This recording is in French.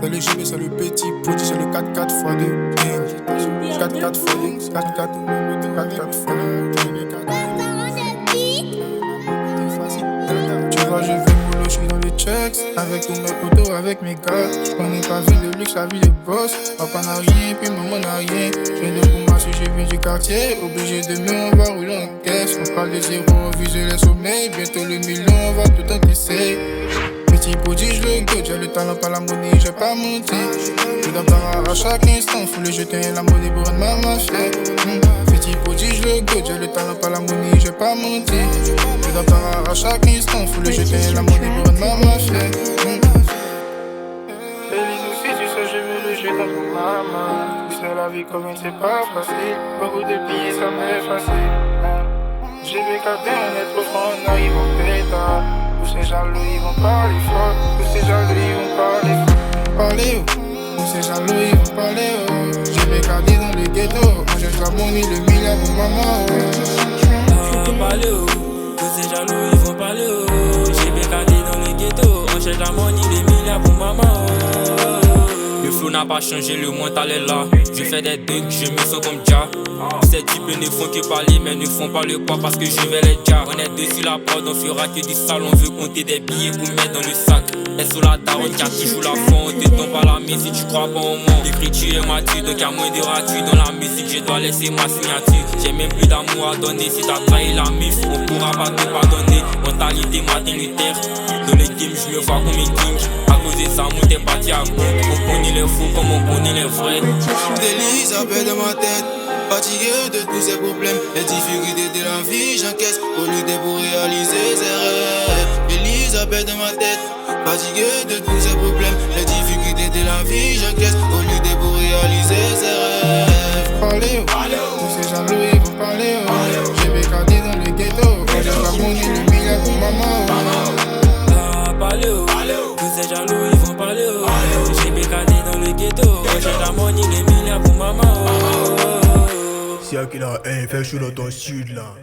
Dans le GB, c'est le petit produit, c'est le 4-4 x2. 4-4 x2, 4-4, 4-4 x2. Tu vois, je vais mollo, je suis dans le checks. Avec tous mes potos, avec mes gars. On n'est pas vie de luxe, la vie de boss. Papa n'a rien, puis maman n'a rien. Je viens de Koumassi, je viens du quartier. Obligé de me, on va rouler en caisse. On parle de zéro, on vise les sommets. Bientôt le million, on va tout encaisser. Petit prodige, le go, j'ai le talent, pas la monnaie, j'ai pas menti. Je dois pas à chaque instant, faut le jeter la monnaie pour rendre maman fière. Petit prodige, le go, j'ai le talent, pas la monnaie, j'ai pas menti. Je dois pas à chaque instant, faut le jeter la monnaie pour rendre maman fière. Félix aussi, tu sais, je veux le jeter dans ton maman. Tu sais, la vie comme c'est pas facile. Beaucoup de billets, ça m'est facile. J'ai vu qu'à bien être franc, on arrive en pétard. Tous ces jaloux, ils vont parler fort. Tous ces jaloux, ils vont parler fort. Parler oh. Tous ces jaloux, ils vont parler oh. J'ai bécadé dans le ghetto. On cherche la monnaie, le milliard pour maman oh. Parler oh. Tous ces jaloux, ils vont parler oh. J'ai bécadé dans le ghetto. On cherche la monnaie, le milliard pour maman oh. Le flow n'a pas changé, le mental est là. Je fais des dunks, je me sens comme Ja. Ces types ne font que parler, mais ne font pas le poids parce que je vais les Ja. On est dessus la prod, on fera que du sale. On veut compter des billets pour mettre dans le sac. Et sous la daronne qui a toujours la foi. On te tombe pas la musique si tu crois pas au monde. L'écriture est mature, donc y'a moins de rature. Dans la musique, je dois laisser ma signature. J'ai même plus d'amour à donner. Si t'as trahi la mif, on pourra pas te pardonner. Mentalité Martin Luther. Dans les games, je me vois comme une king. À cause de ça, mon t'es parti à compte. On connaît les fous comme on connaît les vrais. Délice appelle dans ma tête. Fatigué de tous ces problèmes, les difficultés de la vie, j'encaisse pour lutter pour réaliser ses rêves. Elisabeth dans ma tête, fatigué de tous ces problèmes, les difficultés de la vie, j'encaisse pour lutter pour réaliser ses rêves. Parler oh. Tous ces jaloux, ils vont parler oh. J'ai bécadé dans le ghetto. On cherche la monnaie, le milliard pour maman oh. Parler oh. Tous ces jaloux, ils vont parler oh. J'ai bécadé dans le ghetto. On cherche la monnaie, les milliards pour maman oh. Si y'a qui la haine, fais chaud dans ton sud là.